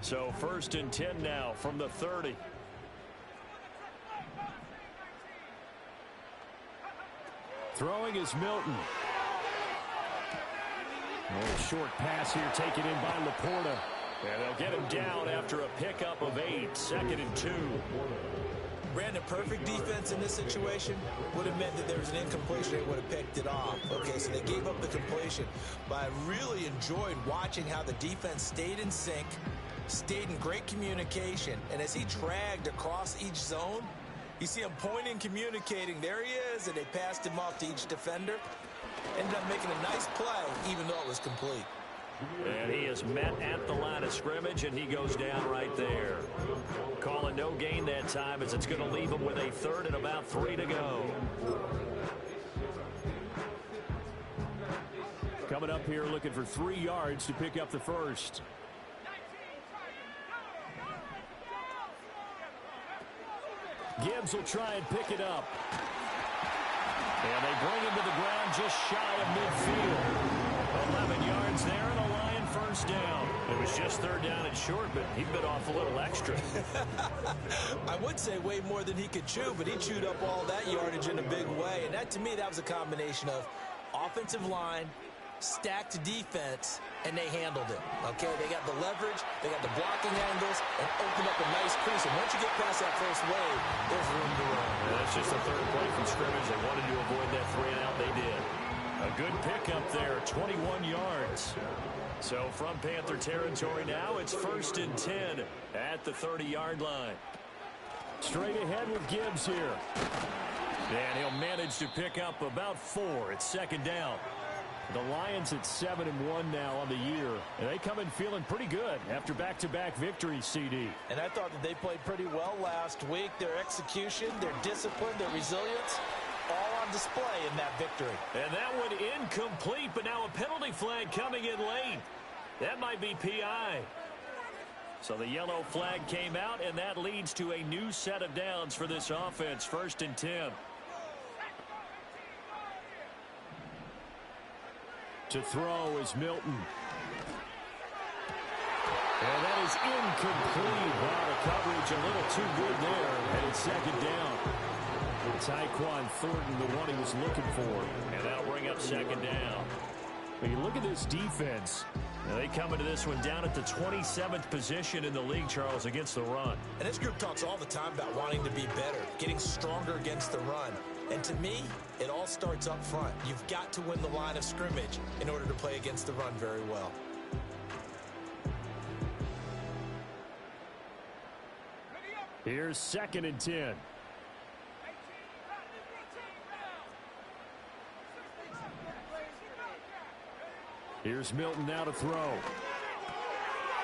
So 1st and 10 now from the 30. Throwing is Milton. A short pass here taken in by Laporta. And they'll get him down after a pickup of 8. 2nd and 2. Brandon, perfect defense in this situation would have meant that there was an incompletion. They would have picked it off. Okay, so they gave up the completion. But I really enjoyed watching how the defense stayed in sync, stayed in great communication. And as he dragged across each zone, you see him pointing, communicating. There he is, and they passed him off to each defender. Ended up making a nice play, even though it was complete. And he is met at the line of scrimmage, and he goes down right there. Calling no gain that time as it's going to leave him with a 3rd and about 3 to go. Coming up here looking for 3 yards to pick up the first. Gibbs will try and pick it up. And they bring him to the ground just shy of midfield. 11 yards there and a Lion first down. It was just 3rd down and short, but he bit off a little extra. I would say way more than he could chew, but he chewed up all that yardage in a big way. And that, to me, that was a combination of offensive line, stacked defense, and they handled it. Okay, they got the leverage, they got the blocking angles, and opened up a nice crease. And once you get past that first wave, there's room to run. That's just the 3rd play from scrimmage. They wanted to avoid that 3 and out. They did. A good pickup there, 21 yards. So from Panther territory now, it's 1st and 10 at the 30-yard line. Straight ahead with Gibbs here. And he'll manage to pick up about 4. It's 2nd down. The Lions at 7-1 now on the year. And they come in feeling pretty good after back-to-back victories, CD. And I thought that they played pretty well last week. Their execution, their discipline, their resilience, all on display in that victory. And that one incomplete, but now a penalty flag coming in late. That might be PI. So the yellow flag came out, and that leads to a new set of downs for this offense. 1st and 10. To throw is Milton. And that is incomplete. Wow, the coverage a little too good there. And it's 2nd down. Tyquan Thornton, the one he was looking for. And that'll bring up 2nd down. When you look at this defense, they come into this one down at the 27th position in the league, Charles, against the run. And this group talks all the time about wanting to be better, getting stronger against the run. And to me, it all starts up front. You've got to win the line of scrimmage in order to play against the run very well. Here's 2nd and 10. Here's Milton now to throw.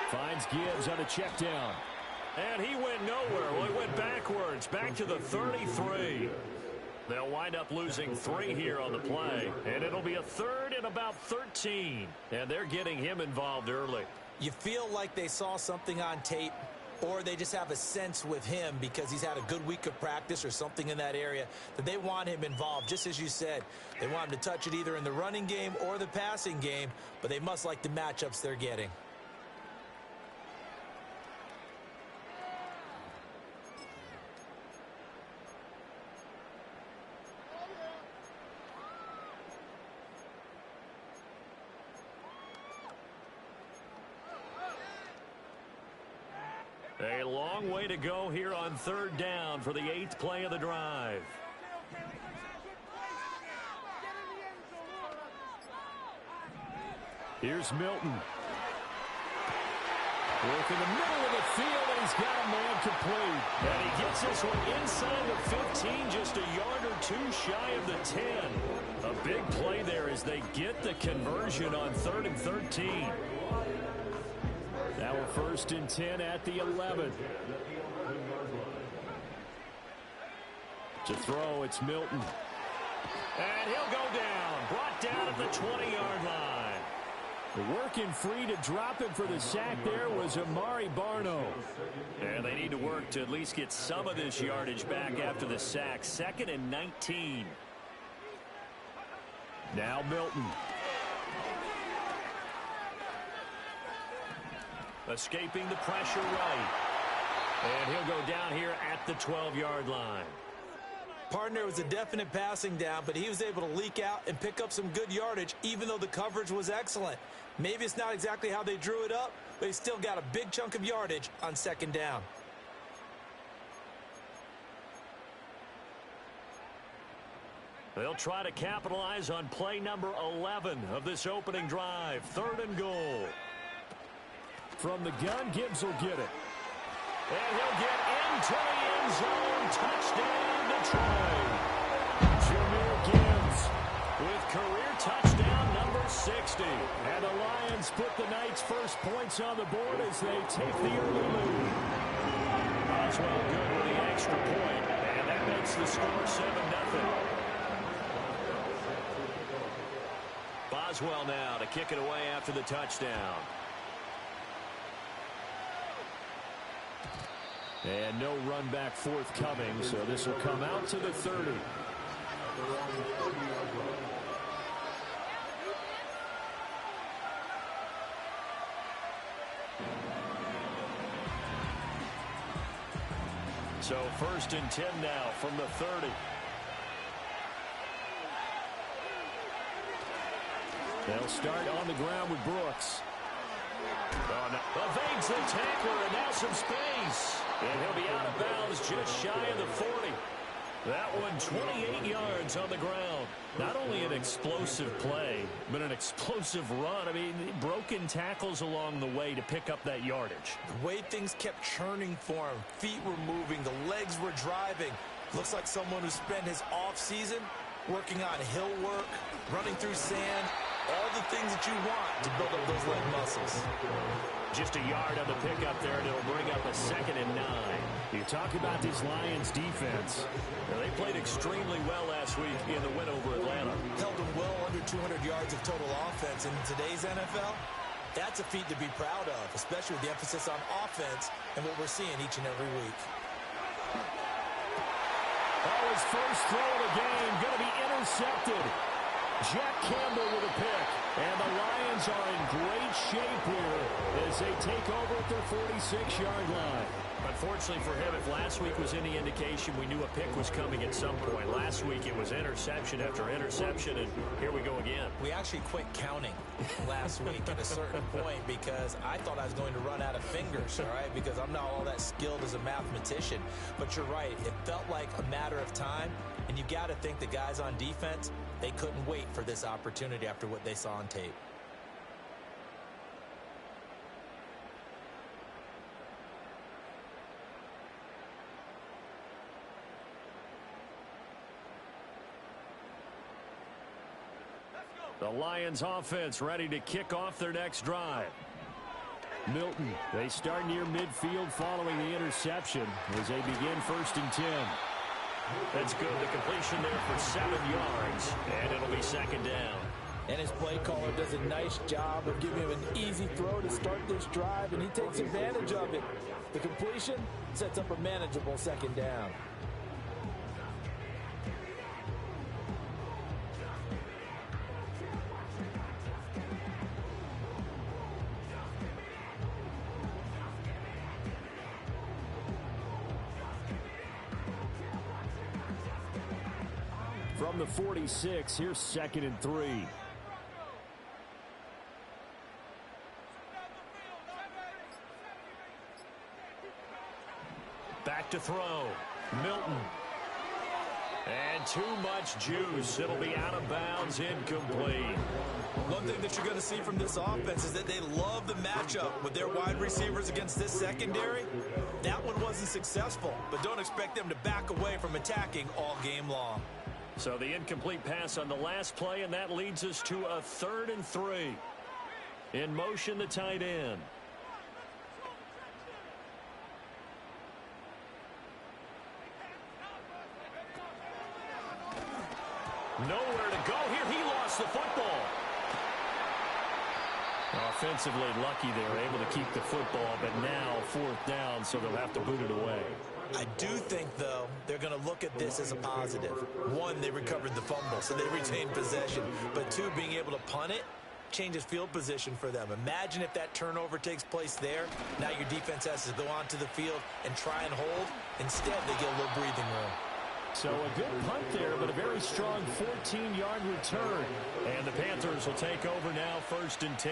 Finds Gibbs on a check down. And he went nowhere. Well, he went backwards, back to the 33. They'll wind up losing 3 here on the play. And it'll be a 3rd and about 13. And they're getting him involved early. You feel like they saw something on tape, or they just have a sense with him because he's had a good week of practice or something in that area that they want him involved. Just as you said, they want him to touch it either in the running game or the passing game, but they must like the matchups they're getting. A long way to go here on 3rd down for the 8th play of the drive. Here's Milton. Work in the middle of the field, and he's got a man complete. And he gets this one inside the 15, just a yard or 2 shy of the 10. A big play there as they get the conversion on 3rd and 13. Now we're 1st and 10 at the 11. To throw, it's Milton. And he'll go down. Brought down at the 20-yard line. Working free to drop him for the sack there was Amari Barno. And they need to work to at least get some of this yardage back after the sack. 2nd and 19. Now Milton. Escaping the pressure right. And he'll go down here at the 12-yard line. Partner, was a definite passing down, but he was able to leak out and pick up some good yardage, even though the coverage was excellent. Maybe it's not exactly how they drew it up, but he still got a big chunk of yardage on second down. They'll try to capitalize on play number 11 of this opening drive. 3rd and goal. From the gun, Gibbs will get it. And he'll get into the end zone. Touchdown, Detroit. Jahmyr Gibbs With career touchdown number 60. and the Lions put the night's first points on the board as they take the early lead. Boswell good with the extra point, and that makes the score 7-0. Boswell now to kick it away after the touchdown. And no run back forthcoming, so this will come out to the 30. So 1st and 10 now from the 30. They'll start on the ground with Brooks. Oh, no. Evades the tackler, and now some space. And he'll be out of bounds just shy of the 40. That one 28 yards on the ground. Not only an explosive play, but an explosive run. I mean, broken tackles along the way to pick up that yardage. The way things kept churning for him, feet were moving, the legs were driving. Looks like someone who spent his off season working on hill work, running through sand, all the things that you want to build up those leg muscles. Just a yard on the pickup there, and it'll bring up a 2nd and 9. You talk about this Lions defense. Now, they played extremely well last week in the win over Atlanta. Held them well under 200 yards of total offense. In today's NFL, that's a feat to be proud of, especially with the emphasis on offense and what we're seeing each and every week. Oh, his first throw of the game going to be intercepted. Jack Campbell with a pick. And the Lions are in great shape here as they take over at their 46-yard line. Unfortunately for him, if last week was any indication, we knew a pick was coming at some point. Last week it was interception after interception, and here we go again. We actually quit counting last week at a certain point because I thought I was going to run out of fingers, all right, because I'm not all that skilled as a mathematician. But you're right, it felt like a matter of time, and you got to think the guys on defense, they couldn't wait for this opportunity after what they saw on tape. The Lions offense ready to kick off their next drive. Milton, they start near midfield following the interception as they begin 1st and 10. That's good. The completion there for 7 yards, and it'll be 2nd down. And his play caller does a nice job of giving him an easy throw to start this drive, and he takes advantage of it. The completion sets up a manageable 2nd down. From the 46, here's 2nd and 3. Back to throw. Milton. And too much juice. It'll be out of bounds, incomplete. One thing that you're going to see from this offense is that they love the matchup with their wide receivers against this secondary. That one wasn't successful, but don't expect them to back away from attacking all game long. So the incomplete pass on the last play, and that leads us to a 3rd and 3. In motion, the tight end. Nowhere to go here. He lost the football. Offensively lucky they were able to keep the football, but now 4th down, so they'll have to boot it away. I do think, though, they're going to look at this as a positive. One, they recovered the fumble, so they retained possession. But two, being able to punt it, changes field position for them. Imagine if that turnover takes place there. Now your defense has to go onto the field and try and hold. Instead, they get a little breathing room. So a good punt there, but a very strong 14-yard return. And the Panthers will take over now, 1st and 10.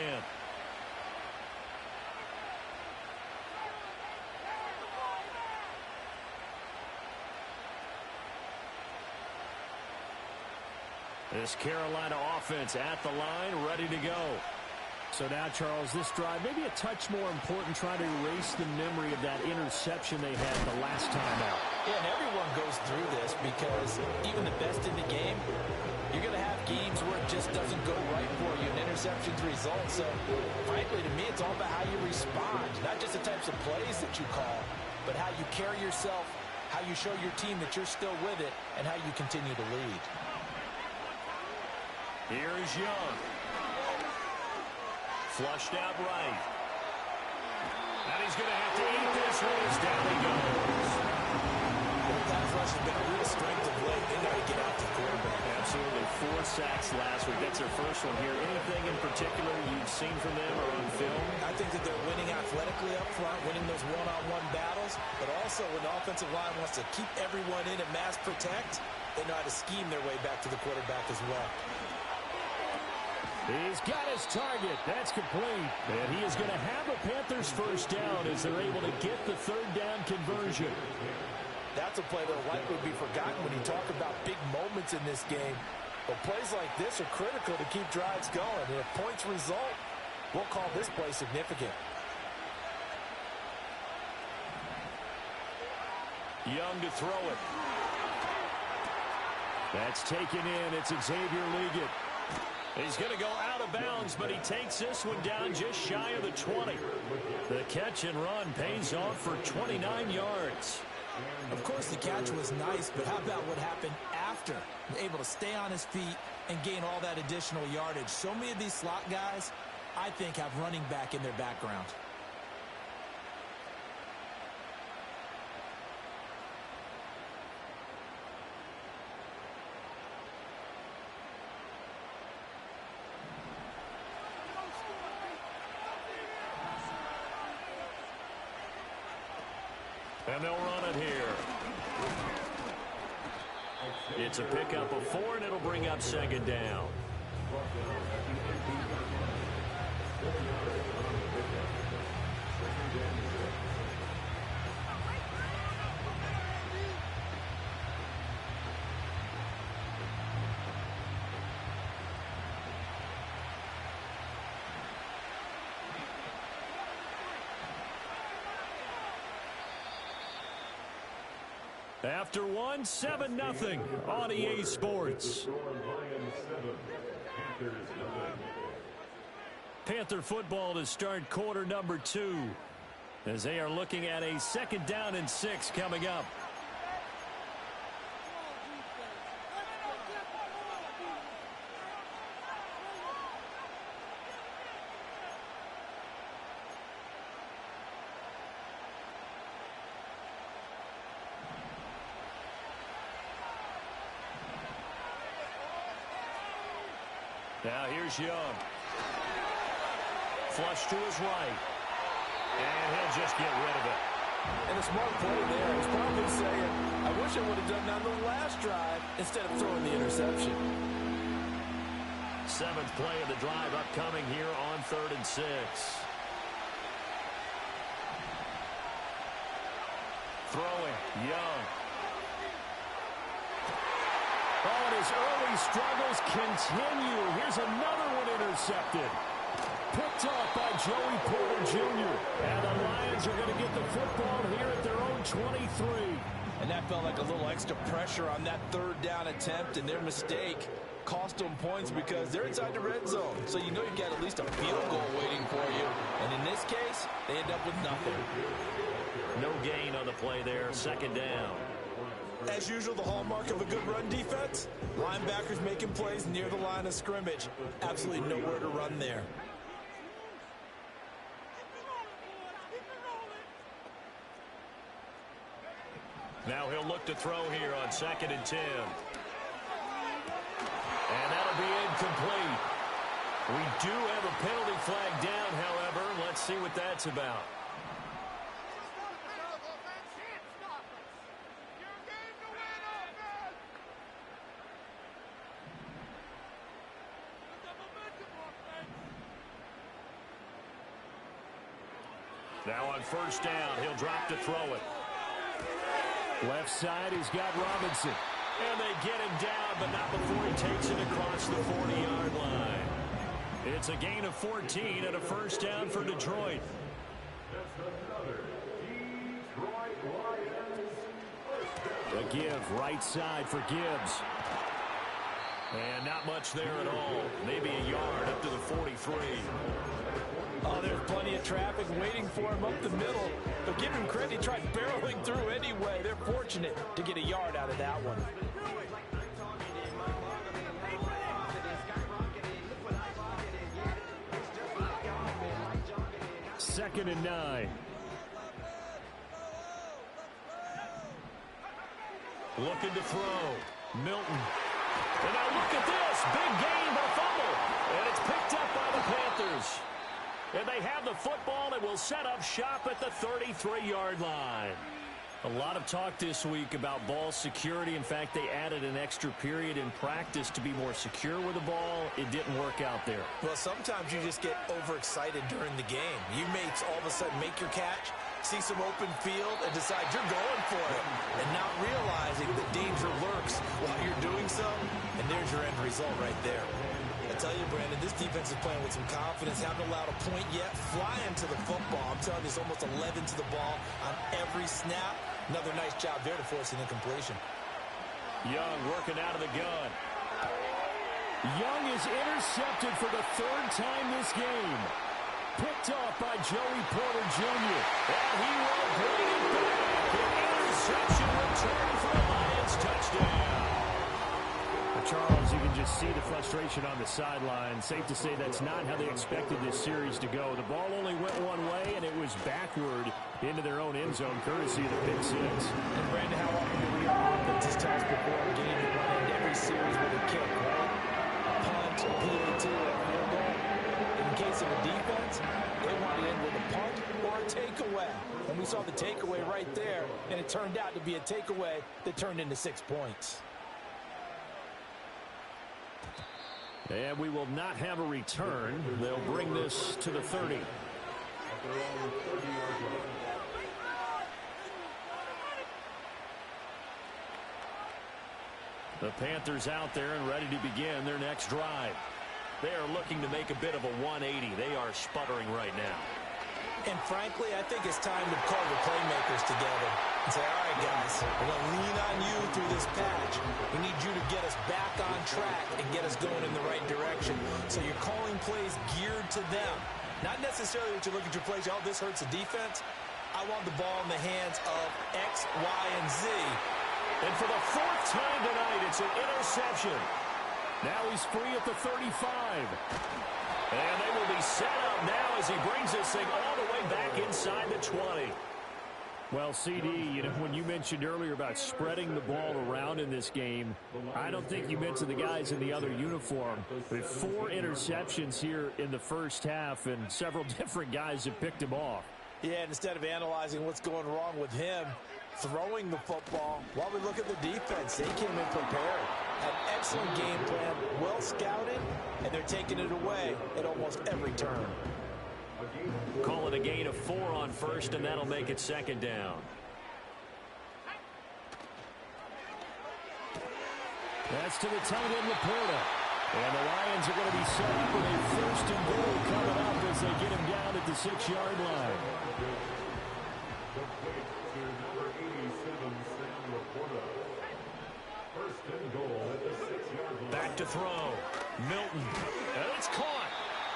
This Carolina offense at the line, ready to go. So now, Charles, this drive maybe a touch more important, trying to erase the memory of that interception they had the last time out. Yeah, and everyone goes through this because even the best in the game, you're going to have games where it just doesn't go right for you, and interceptions result. So, frankly, to me, it's all about how you respond, not just the types of plays that you call, but how you carry yourself, how you show your team that you're still with it, and how you continue to lead. Here's Young. Flushed out right. And he's going to have to eat this one as down he goes. The pass rush has been a real strength of late. They got to get out to the quarterback. Absolutely. 4 sacks last week. That's their first one here. Anything in particular you've seen from them or on film? I think that they're winning athletically up front, winning those one-on-one battles, but also when the offensive line wants to keep everyone in and mass protect, they know how to scheme their way back to the quarterback as well. He's got his target. That's complete. And he is going to have a Panthers first down as they're able to get the 3rd down conversion. That's a play that will likely be forgotten when you talk about big moments in this game. But plays like this are critical to keep drives going. And if points result, we'll call this play significant. Young to throw it. That's taken in. It's Xavier Liggett. He's going to go out of bounds, but he takes this one down just shy of the 20. The catch and run pays off for 29 yards. Of course, the catch was nice, but how about what happened after? Able to stay on his feet and gain all that additional yardage. So many of these slot guys, I think, have running back in their background. And they'll run it here. It's a pickup of 4, and it'll bring up 2nd down. After 1, 7-0 on EA Sports. Panther football to start quarter number 2 as they are looking at a 2nd down and 6 coming up. Now here's Young. Flush to his right. And he'll just get rid of it. And a smart play there. He's probably saying, I wish I would have done that on the last drive instead of throwing the interception. 7th play of the drive upcoming here on 3rd and 6. Throwing, Young. Oh, and his early struggles continue. Here's another one intercepted. Picked off by Joey Porter Jr. And the Lions are going to get the football here at their own 23. And that felt like a little extra pressure on that 3rd down attempt, and their mistake cost them points because they're inside the red zone. So you know you've got at least a field goal waiting for you. And in this case, they end up with nothing. No gain on the play there, 2nd down. As usual, the hallmark of a good run defense, linebackers making plays near the line of scrimmage. Absolutely nowhere to run there. Now he'll look to throw here on 2nd and 10. And that'll be incomplete. We do have a penalty flag down, however. Let's see what that's about. Now on first down, he'll drop to throw it. Left side, he's got Robinson. And they get him down, but not before he takes it across the 40-yard line. It's a gain of 14 and a first down for Detroit. The give, right side for Gibbs. And not much there at all. Maybe a yard up to the 43. Oh, there's plenty of traffic waiting for him up the middle. But give him credit, he tried barreling through anyway. They're fortunate to get a yard out of that one. Second and 9. Looking to throw. Milton. And now look at this. Big gain, but fumble. And it's picked up by the Panthers. And they have the football and will set up shop at the 33-yard line. A lot of talk this week about ball security. In fact, they added an extra period in practice to be more secure with the ball. It didn't work out there. Well, sometimes you just get overexcited during the game. You may all of a sudden make your catch, see some open field, and decide you're going for it, and not realizing the danger lurks while you're doing so. And there's your end result right there. I tell you, Brandon, this defense is playing with some confidence. Haven't allowed a point yet. Flying to the football. I'm telling you, it's almost 11 to the ball on every snap. Another nice job there to force an incompletion. Young working out of the gun. Young is intercepted for the third time this game. Picked off by Joey Porter Jr. And he will bring it back. An interception return for a Lions touchdown. Charles, you can just see the frustration on the sideline. Safe to say that's not how they expected this series to go. The ball only went one way, and it was backward into their own end zone, courtesy of the pick six. And Brandon, how often do we on offenses tell us before a game to run end every series with a kick, right? A punt, a PAT, or a field goal. In case of a defense, they want to end with a punt or a takeaway. And we saw the takeaway right there, and it turned out to be a takeaway that turned into 6 points. And we will not have a return. They'll bring this to the 30. The Panthers out there and ready to begin their next drive. They are looking to make a bit of a 180. They are sputtering right now. And frankly, I think it's time to call the playmakers together and say, all right, guys, we're going to lean on you through this patch. We need you to get us back on track and get us going in the right direction. So you're calling plays geared to them. Not necessarily that you look at your plays, oh, this hurts the defense. I want the ball in the hands of X, Y, and Z. And for the fourth time tonight, it's an interception. Now he's free at the 35. And they will be set up now as he brings this thing all the way back inside the 20. Well, CD, you know, when you mentioned earlier about spreading the ball around in this game, I don't think you mentioned the guys in the other uniform. With 4 interceptions here in the first half, and several different guys have picked him off. Yeah, and instead of analyzing what's going wrong with him, throwing the football, while we look at the defense, they came in prepared. An excellent game plan, well scouted, and they're taking it away at almost every turn. Call it a gain of 4 on first, and that'll make it second down. That's to the tight end, Laporta. And the Lions are going to be set up with a first and goal coming up as they get him down at the 6-yard line. Back to throw. Milton. And it's caught.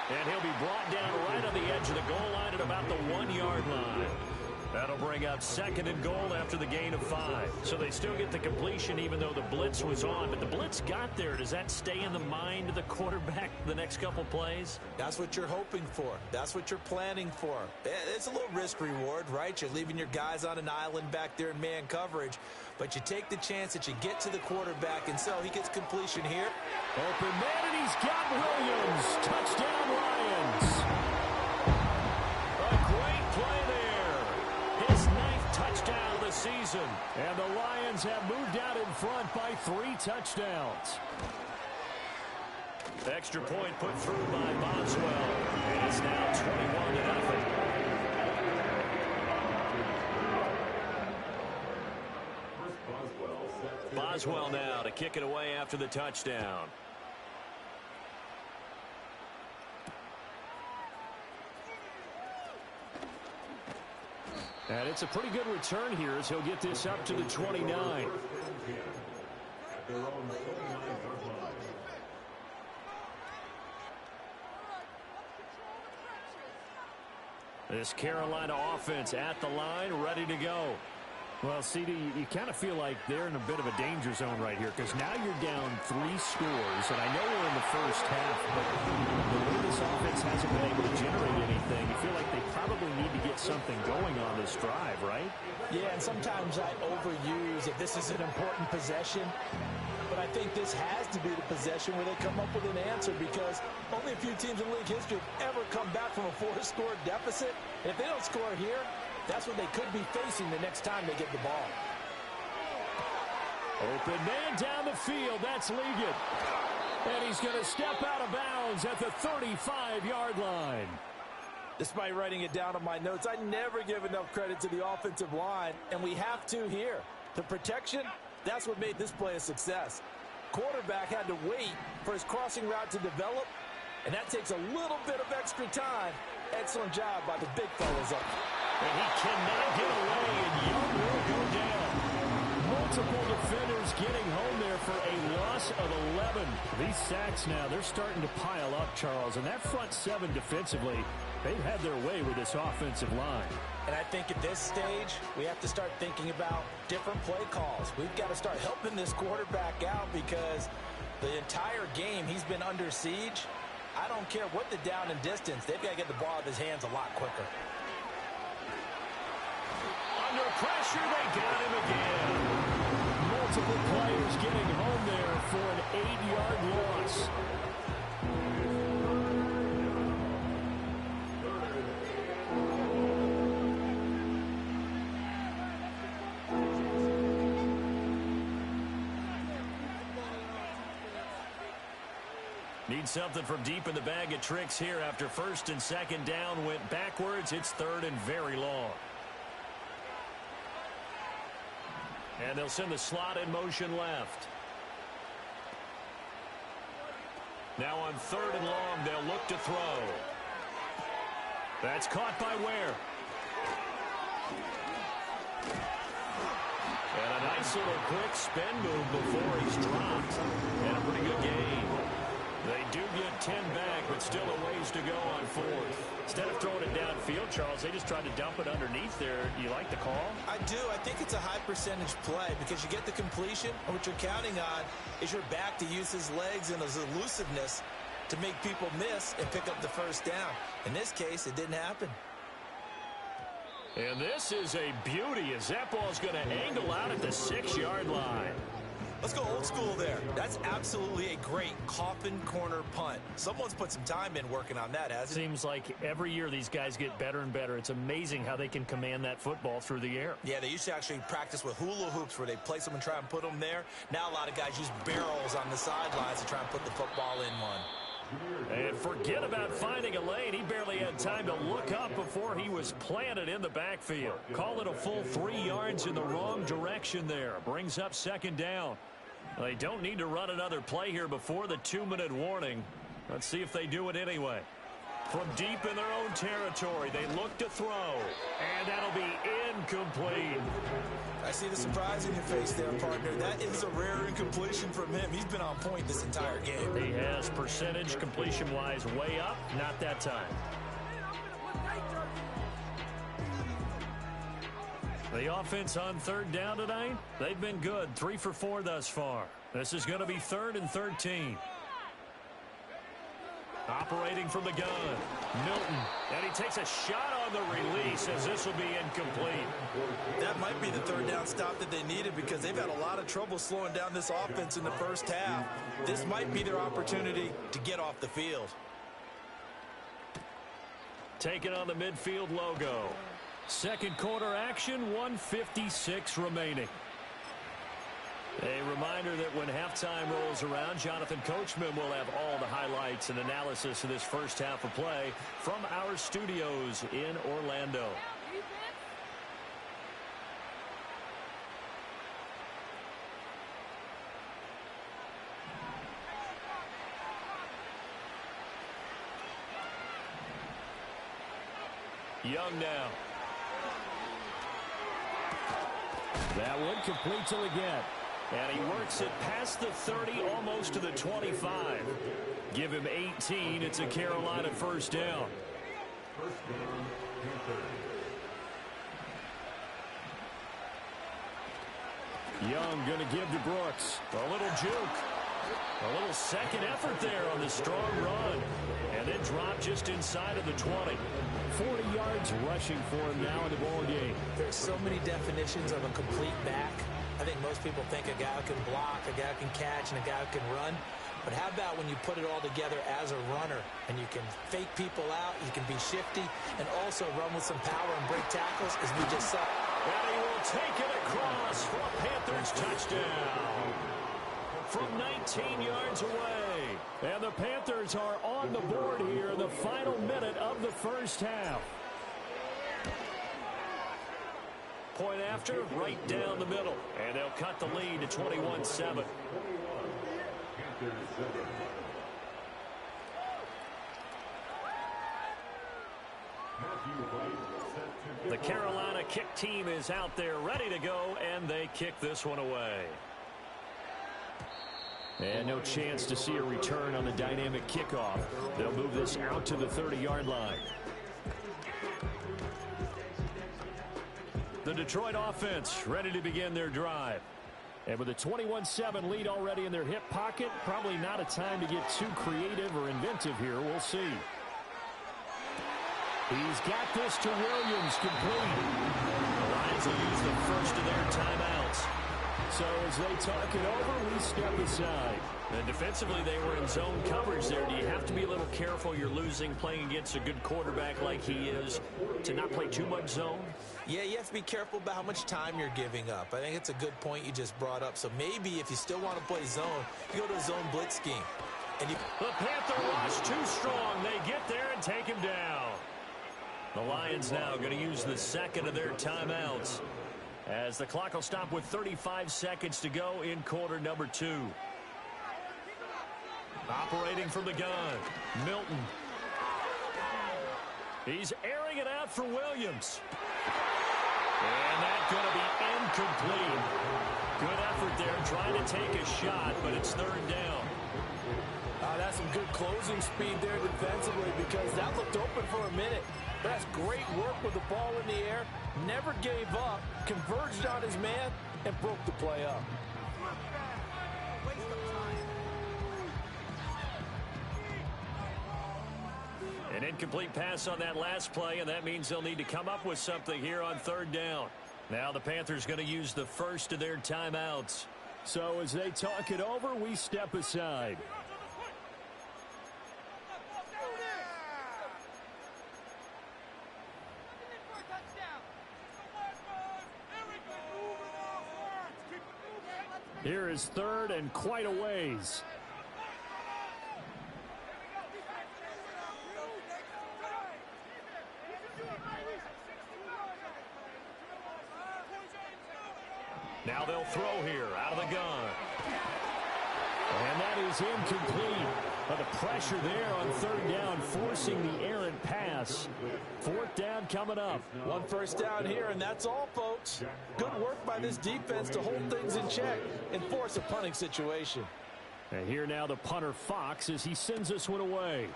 And he'll be brought down right on the edge of the goal line at about the 1-yard line. That'll bring up 2nd and goal after the gain of 5. So they still get the completion even though the blitz was on. But the blitz got there. Does that stay in the mind of the quarterback the next couple plays? That's what you're hoping for. That's what you're planning for. It's a little risk reward, right? You're leaving your guys on an island back there in man coverage. But you take the chance that you get to the quarterback, and so he gets completion here. Open man, and he's got Williams. Touchdown, Lions. A great play there. His 9th touchdown of the season. And the Lions have moved out in front by 3 touchdowns. Extra point put through by Boswell. And it's now 21-0. Boswell now to kick it away after the touchdown. And it's a pretty good return here as he'll get this up to the 29. This Carolina offense at the line, ready to go. Well, CD, you kind of feel like they're in a bit of a danger zone right here because now you're down 3 scores, and I know we're in the first half, but the way this offense hasn't been able to generate anything, you feel like they probably need to get something going on this drive, right? Yeah, and sometimes I overuse if this is an important possession, but I think this has to be the possession where they come up with an answer because only a few teams in league history have ever come back from a 4-score deficit. And if they don't score here, that's what they could be facing the next time they get the ball. Open man down the field. That's Ligon. And he's going to step out of bounds at the 35-yard line. Despite writing it down on my notes, I never give enough credit to the offensive line, and we have to here. The protection, that's what made this play a success. Quarterback had to wait for his crossing route to develop, and that takes a little bit of extra time. Excellent job by the big fellas up. And he cannot get away, and Young will go down. Multiple defenders getting home there for a loss of 11. These sacks now, they're starting to pile up, Charles. And that front 7 defensively, they've had their way with this offensive line. And I think at this stage, we have to start thinking about different play calls. We've got to start helping this quarterback out because the entire game he's been under siege. I don't care what the down and distance. They've got to get the ball out of his hands a lot quicker. Under pressure, they got him again. Multiple players getting home there for an 8-yard loss. Need something from deep in the bag of tricks here after 1st and 2nd down went backwards. It's 3rd and very long. And they'll send the slot in motion left. Now on 3rd and long, they'll look to throw. That's caught by Ware. And a nice little quick spin move before he's dropped. And a pretty good game. They do get 10 back, but still a ways to go on 4th. Instead of throwing it downfield, Charles, they just tried to dump it underneath there. You like the call? I do. I think it's a high percentage play because you get the completion, and what you're counting on is your back to use his legs and his elusiveness to make people miss and pick up the first down. In this case, it didn't happen. And this is a beauty as that ball's going to angle out at the 6-yard line. Let's go old school there. That's absolutely a great coffin corner punt. Someone's put some time in working on that, hasn't it? Seems like every year these guys get better and better. It's amazing how they can command that football through the air. Yeah, they used to actually practice with hula hoops where they place them and try and put them there. Now a lot of guys use barrels on the sidelines to try and put the football in one. And forget about finding a lane. He barely had time to look up before he was planted in the backfield. Call it a full 3 yards in the wrong direction there. Brings up 2nd down. They don't need to run another play here before the 2-minute warning. Let's see if they do it anyway. From deep in their own territory, they look to throw. And that'll be incomplete. I see the surprise in your face there, partner. That is a rare incompletion from him. He's been on point this entire game. He has percentage completion-wise way up. Not that time. The offense on third down tonight, they've been good. 3 for 4 thus far. This is going to be 3rd and 13. Operating from the gun, Milton. And he takes a shot on the release as this will be incomplete. That might be the third down stop that they needed because they've had a lot of trouble slowing down this offense in the first half. This might be their opportunity to get off the field. Taking on the midfield logo. Second quarter action, 1:56 remaining. A reminder that when halftime rolls around, Jonathan Coachman will have all the highlights and analysis of this first half of play from our studios in Orlando. Young now. That one complete till again. And he works it past the 30, almost to the 25. Give him 18. It's a Carolina first down. Young going to give to Brooks. A little juke. A little second effort there on the strong run. And then drop just inside of the 20. 40 yards rushing for him now in the ball game. There's so many definitions of a complete back. I think most people think a guy who can block, a guy who can catch, and a guy who can run. But how about when you put it all together as a runner and you can fake people out, you can be shifty, and also run with some power and break tackles as we just saw. And he will take it across for a Panthers touchdown from 19 yards away. And the Panthers are on the board here in the final minute of the first half. Point after, right down the middle. And they'll cut the lead to 21-7. The Carolina kick team is out there ready to go, and they kick this one away. And no chance to see a return on the dynamic kickoff. They'll move this out to the 30-yard line. The Detroit offense ready to begin their drive. And with a 21-7 lead already in their hip pocket, probably not a time to get too creative or inventive here. We'll see. He's got this to Williams, complete. The Lions will use the first of their timeouts. So as they talk it over, we step aside. And defensively, they were in zone coverage there. Do you have to be a little careful? You're losing playing against a good quarterback like he is to not play too much zone? Yeah, you have to be careful about how much time you're giving up. I think it's a good point you just brought up. So maybe if you still want to play zone, you go to a zone blitz scheme. And the Panther rush too strong. They get there and take him down. The Lions now going to use the second of their timeouts as the clock will stop with 35 seconds to go in quarter number 2. Operating from the gun, Milton. He's airing it out for Williams. And that's going to be incomplete. Good effort there trying to take a shot, but it's third down. That's some good closing speed there defensively because that looked open for a minute. That's great work with the ball in the air. Never gave up, converged on his man, and broke the play up. An incomplete pass on that last play, and that means they'll need to come up with something here on third down. Now the Panthers going to use the first of their timeouts. So as they talk it over, we step aside. Here is third and quite a ways. Now they'll throw here out of the gun. And that is incomplete. But the pressure there on third down, forcing the errant pass. Fourth down coming up. One first down here, and that's all, folks. Good work by this defense to hold things in check and force a punting situation. And here now the punter Fox as he sends this one away.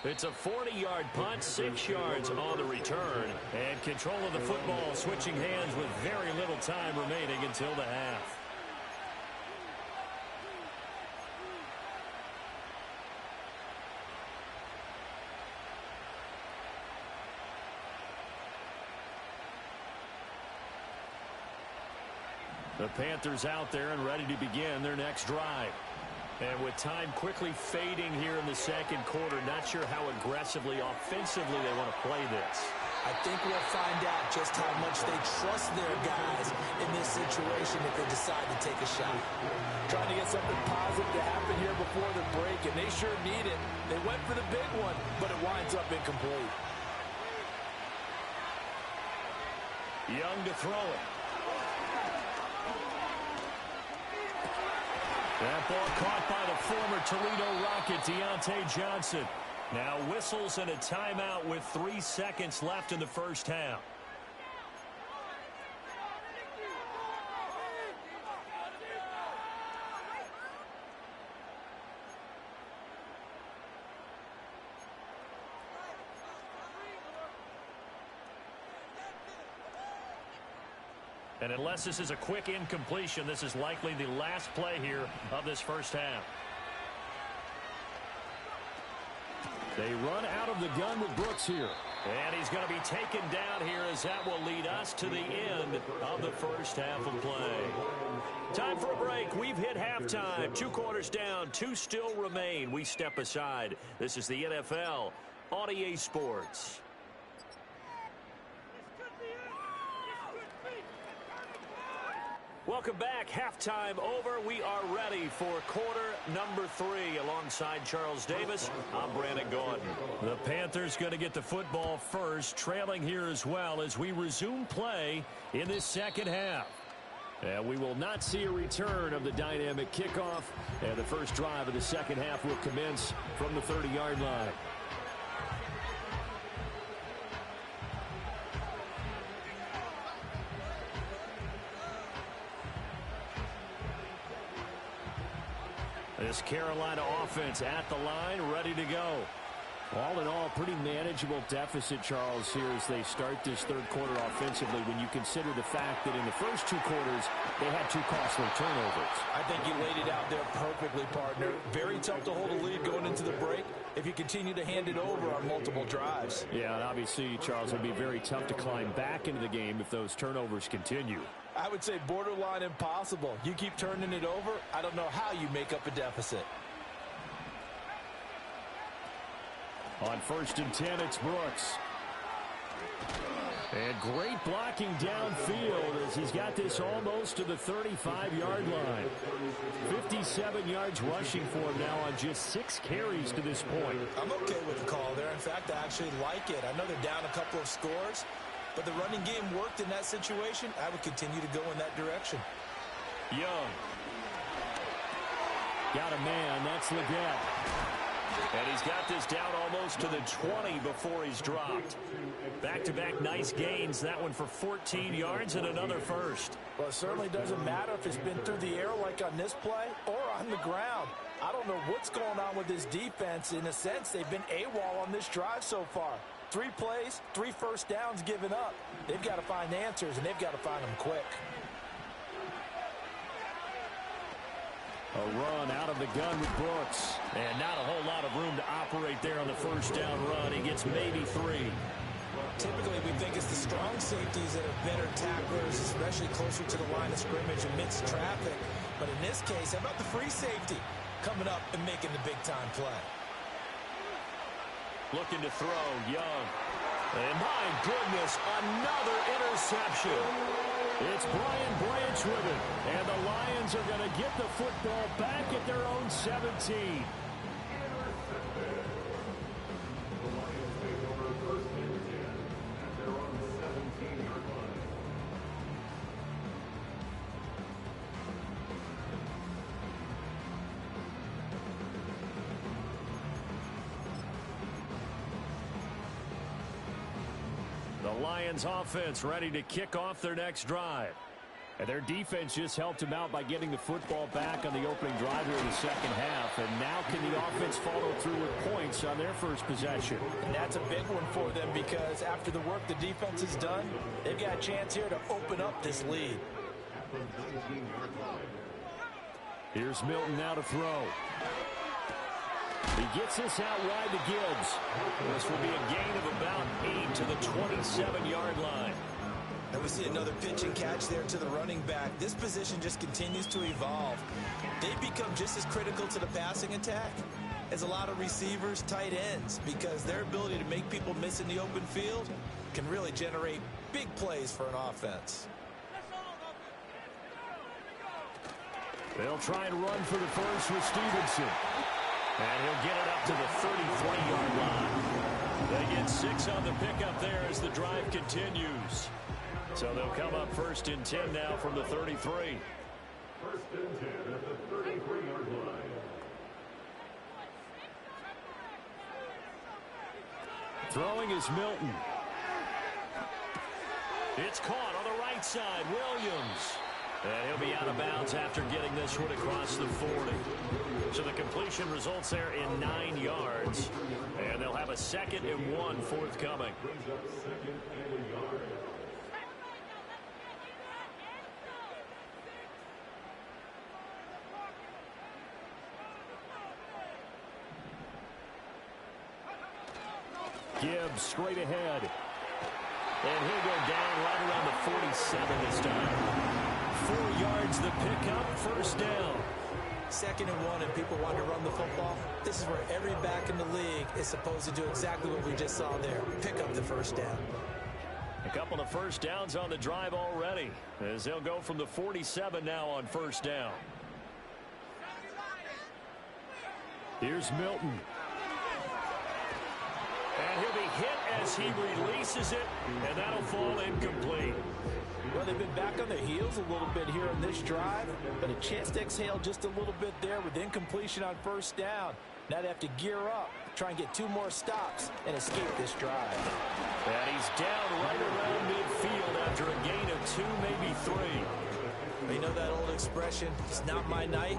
It's a 40-yard punt, 6 yards on the return. And control of the football switching hands with very little time remaining until the half. The Panthers out there and ready to begin their next drive. And with time quickly fading here in the second quarter, not sure how aggressively, offensively they want to play this. I think we'll find out just how much they trust their guys in this situation if they decide to take a shot. Trying to get something positive to happen here before the break, and they sure need it. They went for the big one, but it winds up incomplete. Young to throw it. That ball caught by the former Toledo Rocket, Deontay Johnson. Now whistles and a timeout with 3 seconds left in the first half. And unless this is a quick incompletion, this is likely the last play here of this first half. They run out of the gun with Brooks here. And he's going to be taken down here as that will lead us to the end of the first half of play. Time for a break. We've hit halftime. 2 quarters down, 2 still remain. We step aside. This is the NFL on EA Sports. Welcome back. Halftime over. We are ready for quarter number 3. Alongside Charles Davis, I'm Brandon Gordon. The Panthers going to get the football first, trailing here as well as we resume play in this second half. And we will not see a return of the dynamic kickoff. And the first drive of the second half will commence from the 30-yard line. This Carolina offense at the line, ready to go. All in all, pretty manageable deficit, Charles, here as they start this third quarter offensively when you consider the fact that in the first 2 quarters, they had 2 costly turnovers. I think you laid it out there perfectly, partner. Very tough to hold a lead going into the break if you continue to hand it over on multiple drives. Yeah, and obviously, Charles, it would be very tough to climb back into the game if those turnovers continue. I would say borderline impossible. You keep turning it over, I don't know how you make up a deficit. On 1st and 10, it's Brooks. And great blocking downfield as he's got this almost to the 35-yard line. 57 yards rushing for him now on just 6 carries to this point. I'm okay with the call there. In fact, I actually like it. I know they're down a couple of scores, but the running game worked in that situation. I would continue to go in that direction. Young. Got a man. That's Leggett. And he's got this down almost to the 20 before he's dropped. Back-to-back nice gains. That one for 14 yards and another first. Well, it certainly doesn't matter if it's been through the air like on this play or on the ground. I don't know what's going on with this defense. In a sense, they've been AWOL on this drive so far. 3 plays, 3 first downs given up. They've got to find answers, and they've got to find them quick. A run out of the gun with Brooks. And not a whole lot of room to operate there on the first down run. He gets maybe 3. Typically, we think it's the strong safeties that are better tacklers, especially closer to the line of scrimmage amidst traffic. But in this case, how about the free safety coming up and making the big-time play? Looking to throw, Young. And my goodness, another interception. It's Brian Branch with it. And the Lions are going to get the football back at their own 17. The Lions offense ready to kick off their next drive. And their defense just helped them out by getting the football back on the opening drive here in the second half. And now can the offense follow through with points on their first possession? And that's a big one for them because after the work the defense has done, they've got a chance here to open up this lead. Here's Milton now to throw. He gets this out wide to Gibbs. This will be a gain of about 8 to the 27-yard line. And we see another pitch and catch there to the running back. This position just continues to evolve. They become just as critical to the passing attack as a lot of receivers, tight ends, because their ability to make people miss in the open field can really generate big plays for an offense. They'll try and run for the first with Stevenson. And he'll get it up to the 33-yard line. They get 6 on the pickup there as the drive continues. So they'll come up 1st and 10 now from the 33. 1st and 10 at the 33-yard line. Throwing is Milton. It's caught on the right side. Williams. And he'll be out of bounds after getting this one across the 40. So the completion results there in 9 yards. And they'll have a 2nd and 1 forthcoming. Gibbs straight ahead. And he'll go down right around the 47 this time. 4 yards the pickup, 1st down. 2nd and 1 and people want to run the football. This is where every back in the league is supposed to do exactly what we just saw there. Pick up the 1st down. A couple of 1st downs on the drive already as they'll go from the 47 now on 1st down. Here's Milton. And he'll be hit as he releases it, and that'll fall incomplete. Well, they've been back on their heels a little bit here on this drive, but a chance to exhale just a little bit there with incompletion on 1st down. Now they have to gear up, try and get 2 more stops and escape this drive. And he's down right around midfield after a gain of 2, maybe 3. You know that old expression, it's not my night?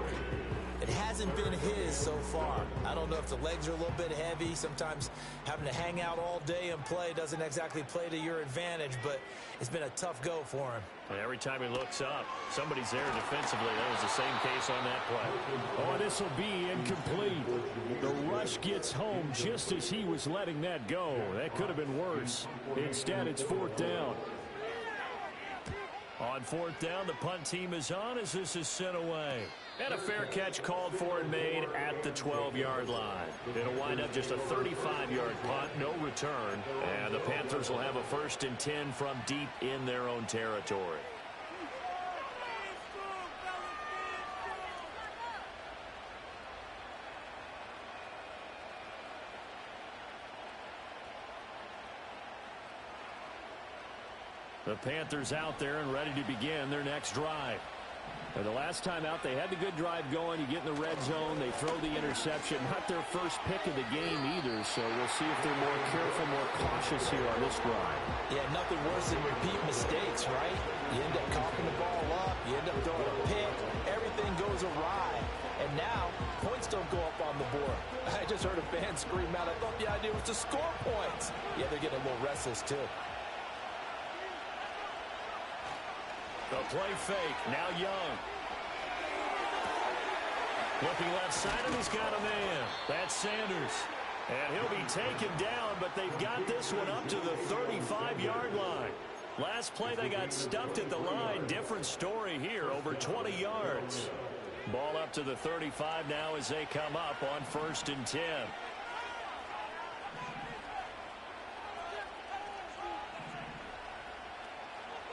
It hasn't been his so far. I don't know if the legs are a little bit heavy. Sometimes having to hang out all day and play doesn't exactly play to your advantage, but it's been a tough go for him. And every time he looks up, somebody's there defensively. That was the same case on that play. Oh, this will be incomplete. The rush gets home just as he was letting that go. That could have been worse. Instead, it's 4th down. On 4th down, the punt team is on as this is sent away. And a fair catch called for and made at the 12-yard line. It'll wind up just a 35-yard punt, no return. And the Panthers will have a 1st and 10 from deep in their own territory. The Panthers out there and ready to begin their next drive. And the last time out, they had the good drive going. You get in the red zone, they throw the interception. Not their first pick of the game either, so we'll see if they're more careful, more cautious here on this drive. Yeah, nothing worse than repeat mistakes, right? You end up coughing the ball up, you end up throwing a pick, everything goes awry. And now, points don't go up on the board. I just heard a fan scream out, I thought the idea was to score points. Yeah, they're getting a little restless too. The play fake, now Young. Looking left side, and he's got a man. That's Sanders. And he'll be taken down, but they've got this one up to the 35-yard line. Last play, they got stuffed at the line. Different story here, over 20 yards. Ball up to the 35 now as they come up on 1st and 10.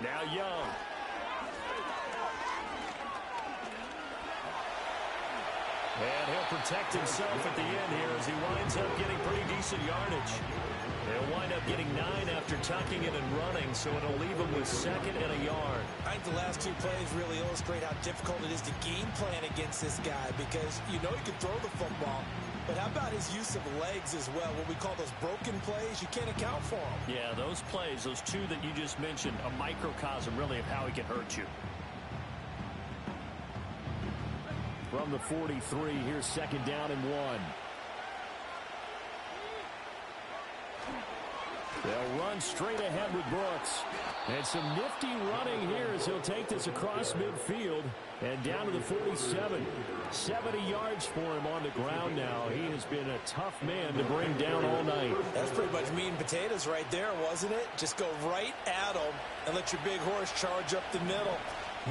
Now Young. And he'll protect himself at the end here as he winds up getting pretty decent yardage. He'll wind up getting 9 after tucking it and running, so it'll leave him with 2nd and a yard. I think the last 2 plays really illustrate how difficult it is to game plan against this guy because you know he can throw the football, but how about his use of legs as well? What we call those broken plays, you can't account for them. Yeah, those plays, those 2 that you just mentioned, a microcosm really of how he can hurt you. from the 43. Here's second down and 1. They'll run straight ahead with Brooks. And some nifty running here as he'll take this across midfield and down to the 47. 70 yards for him on the ground now. He has been a tough man to bring down all night. That's pretty much meat and potatoes right there, wasn't it? Just go right at him and let your big horse charge up the middle.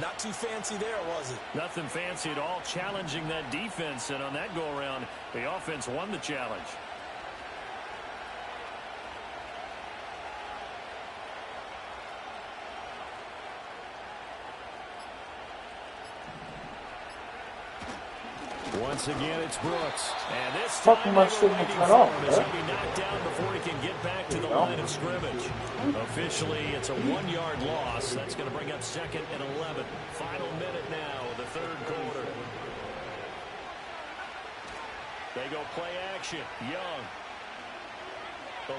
Not too fancy there, was it? Nothing fancy at all, challenging that defense. And on that go-around, the offense won the challenge. Once again, it's Brooks. And this time they were waiting for him as he'll be knocked down before he can get back to the line of scrimmage. Officially, it's a 1-yard loss. That's going to bring up second and 11. Final minute now of the third quarter. They go play action. Young.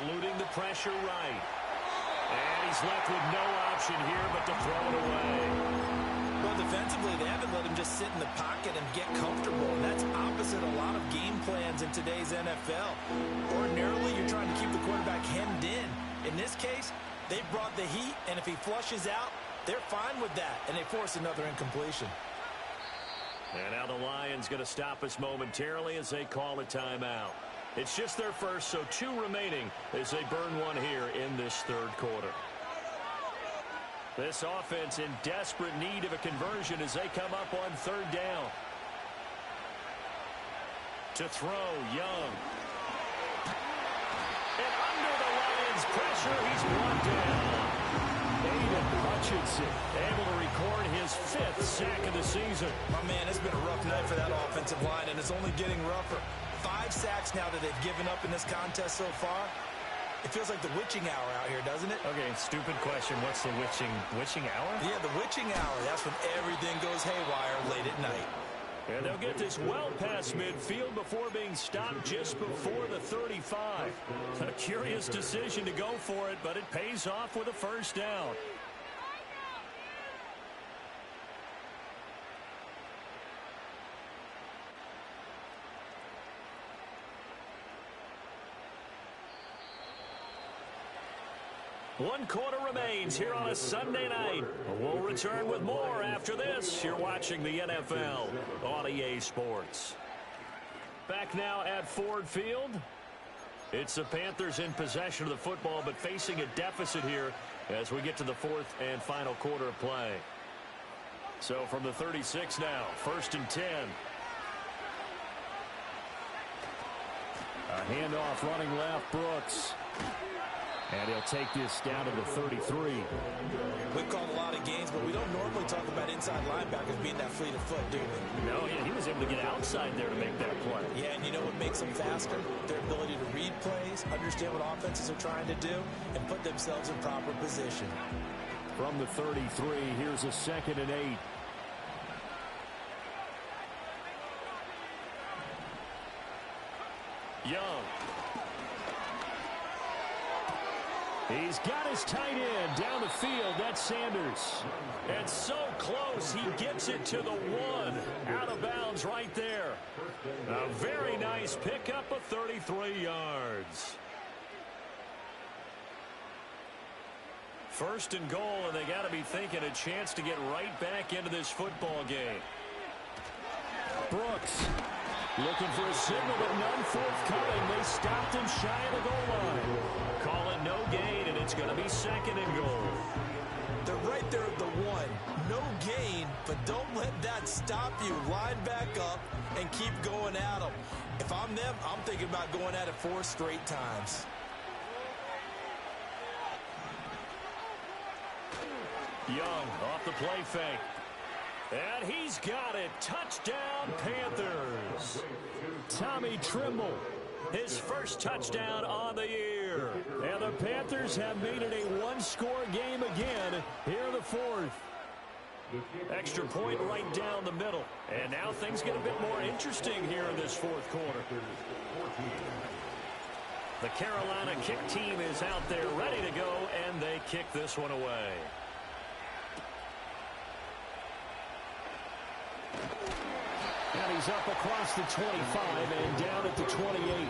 Eluding the pressure right. And he's left with no option here but to throw it away. Well, defensively, they haven't let him just sit in the pocket and get comfortable. And that's opposite a lot of game plans in today's NFL. Ordinarily, you're trying to keep the quarterback hemmed in. In this case, they brought the heat, and if he flushes out, they're fine with that, and they force another incompletion. And now the Lions going to stop us momentarily as they call a timeout. It's just their first, so 2 remaining as they burn one here in this third quarter. This offense in desperate need of a conversion as they come up on third down. To throw, Young. And under the Lions' pressure, he's brought down. Aiden Hutchinson able to record his 5th sack of the season. My man, it's been a rough night for that offensive line, and it's only getting rougher. 5 sacks now that they've given up in this contest so far. It feels like the witching hour out here, doesn't it? Okay, stupid question. What's the witching hour? Yeah, the witching hour. That's when everything goes haywire late at night. And they'll get this well past midfield before being stopped just before the 35. A curious decision to go for it, but it pays off with a first down. One quarter remains here on a Sunday night. We'll return with more after this. You're watching the NFL on EA Sports. Back now at Ford Field. It's the Panthers in possession of the football, but facing a deficit here as we get to the 4th and final quarter of play. So from the 36 now, 1st and 10. A handoff running left, Brooks. And he'll take this down to the 33. We've called a lot of games, but we don't normally talk about inside linebackers being that fleet of foot, do we? No, yeah, he was able to get outside there to make that play. Yeah, and you know what makes them faster? Their ability to read plays, understand what offenses are trying to do, and put themselves in proper position. From the 33, here's a 2nd and 8. Young. He's got his tight end down the field. That's Sanders. And so close, he gets it to the 1. Out of bounds right there. A very nice pickup of 33 yards. 1st and goal, and they got to be thinking a chance to get right back into this football game. Brooks looking for a signal, but none forthcoming. They stopped him shy of the goal line. Call it no gain, and it's going to be 2nd and goal. They're right there at the 1. No gain, but don't let that stop you. Line back up and keep going at them. If I'm them, I'm thinking about going at it 4 straight times. Young off the play fake. And he's got it. Touchdown, Panthers. Tommy Trimble, his first touchdown on the year. And the Panthers have made it a 1-score game again here in the 4th. Extra point right down the middle. And now things get a bit more interesting here in this 4th quarter. The Carolina kick team is out there ready to go, and they kick this one away. And He's up across the 25 and down at the 28.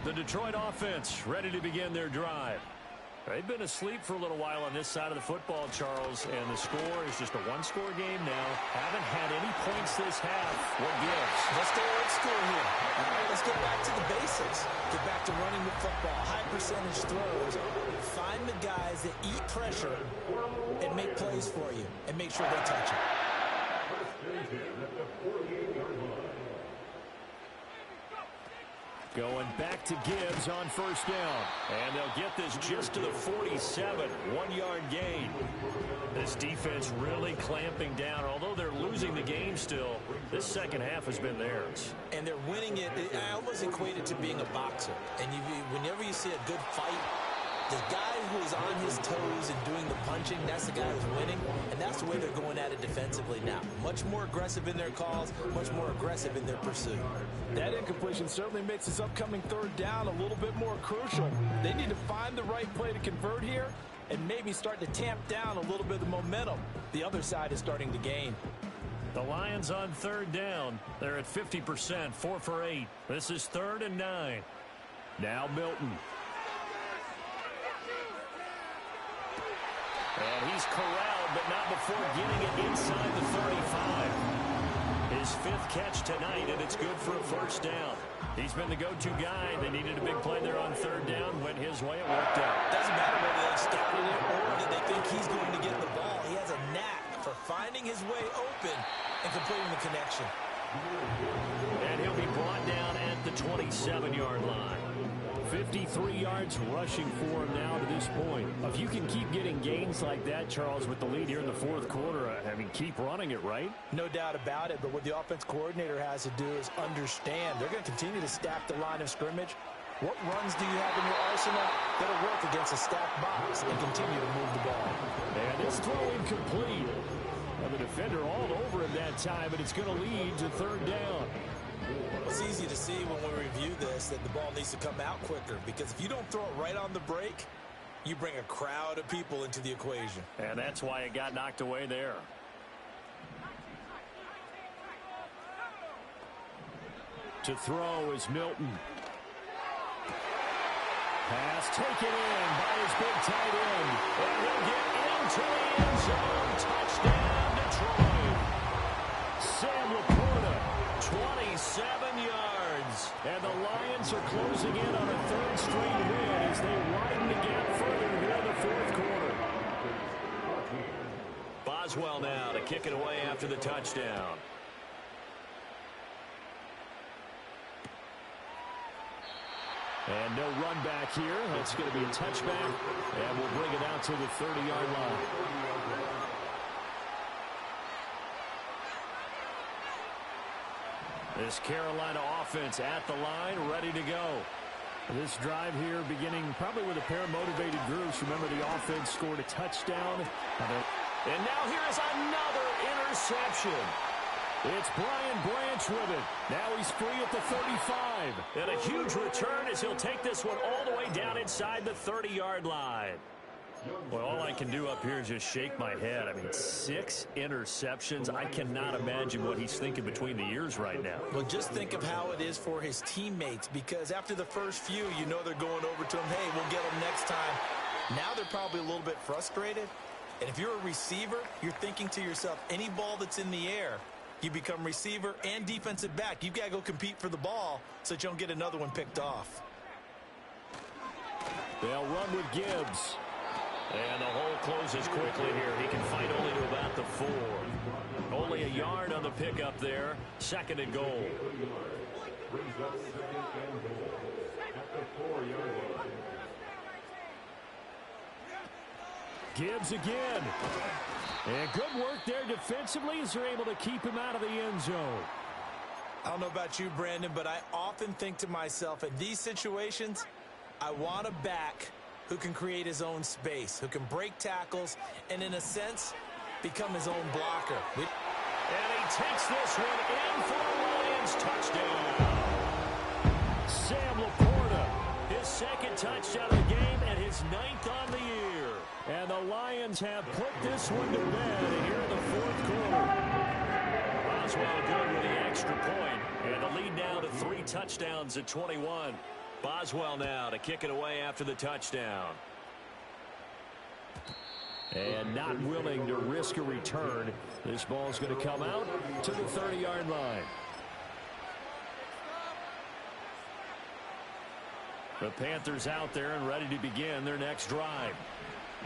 The Detroit offense ready to begin their drive. They've been asleep for a little while on this side of the football, Charles, and the score is just a one-score game now. Haven't had any points this half. What gives? Let's go old school here. Let's get back to the basics. Get back to running the football, high percentage throws. Find the guys that eat pressure and make plays for you and make sure they touch it. Going back to Gibbs on first down. And they'll get this just to the 47. 1-yard gain. This defense really clamping down. Although they're losing the game still, this second half has been theirs. And they're winning it. I almost equate it to being a boxer. And whenever you see a good fight, the guy who is on his toes and doing the punching, that's the guy who's winning. And that's the way they're going at it defensively now. Much more aggressive in their calls, much more aggressive in their pursuit. That incompletion certainly makes this upcoming third down a little bit more crucial. They need to find the right play to convert here and maybe start to tamp down a little bit of the momentum the other side is starting to gain. The Lions on third down. They're at 50%, 4 for 8. This is 3rd and 9. Now Milton. And he's corralled, but not before getting it inside the 35. His 5th catch tonight, and it's good for a first down. He's been the go-to guy. They needed a big play there on third down. Went his way. It worked out. Doesn't matter whether they started it or did they think he's going to get the ball. He has a knack for finding his way open and completing the connection. And he'll be brought down at the 27-yard line. 53 yards rushing for him now to this point. If you can keep getting gains like that, Charles, with the lead here in the fourth quarter, I mean, keep running it, right? No doubt about it, but what the offense coordinator has to do is understand. They're going to continue to stack the line of scrimmage. What runs do you have in your arsenal that'll work against a stacked box and continue to move the ball? And this throw incomplete. Well, the defender all over him that time, but it's going to lead to third down. It's easy to see when we review this that the ball needs to come out quicker, because if you don't throw it right on the break, you bring a crowd of people into the equation. And that's why it got knocked away there. To throw is Milton. Pass taken in by his big tight end. And he'll get into the end zone. Touchdown, Detroit. Sam Laporta. 27 yards. And the Lions are closing in on a third straight win as they widen the gap further here in the fourth quarter. Boswell now to kick it away after the touchdown. And no run back here. It's going to be a touchback. And we'll bring it out to the 30-yard line. This Carolina offense at the line, ready to go. This drive here beginning probably with a pair of motivated groups. Remember, the offense scored a touchdown. And now here is another interception. It's Brian Branch with it. Now he's free at the 35. And a huge return as he'll take this one all the way down inside the 30-yard line. Well, all I can do up here is just shake my head. I mean, 6 interceptions. I cannot imagine what he's thinking between the ears right now. Well, just think of how it is for his teammates, because after the first few, you know they're going over to him, hey, we'll get them next time. Now they're probably a little bit frustrated. And if you're a receiver, you're thinking to yourself, any ball that's in the air, you become receiver and defensive back. You've got to go compete for the ball so that you don't get another one picked off. They'll run with Gibbs. And the hole closes quickly here. He can fight only to about the 4. Only a yard on the pickup there. 2nd and goal. Gibbs again. And good work there defensively as they're able to keep him out of the end zone. I don't know about you, Brandon, but I often think to myself, in these situations, I want a back who can create his own space, who can break tackles, and in a sense, become his own blocker. And he takes this one in for a Lions touchdown. Sam Laporta. His 2nd touchdown of the game and his 9th on the year. And the Lions Lions have put this one to bed here in the fourth quarter. Boswell good with the extra point, and the lead now to 3 touchdowns at 21. Boswell now to kick it away after the touchdown. And not willing to risk a return. This ball's going to come out to the 30-yard line. The Panthers out there and ready to begin their next drive.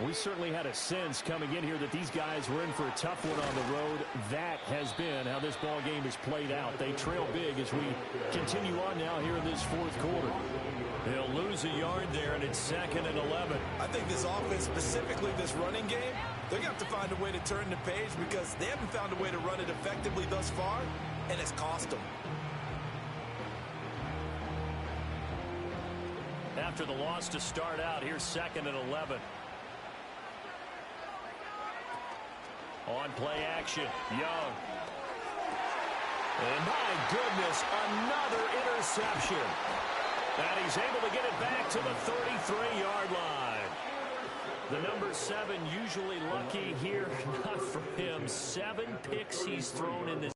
We certainly had a sense coming in here that these guys were in for a tough one on the road. That has been how this ball game has played out. They trail big as we continue on now here in this fourth quarter. They'll lose a yard there, and it's 2nd and 11. I think this offense, specifically this running game, they're going to have to find a way to turn the page because they haven't found a way to run it effectively thus far, and it's cost them. After the loss to start out, here's 2nd and 11. On play action, Young. And my goodness, another interception. And he's able to get it back to the 33-yard line. The number 7 usually lucky here. Not for him. 7 picks he's thrown in this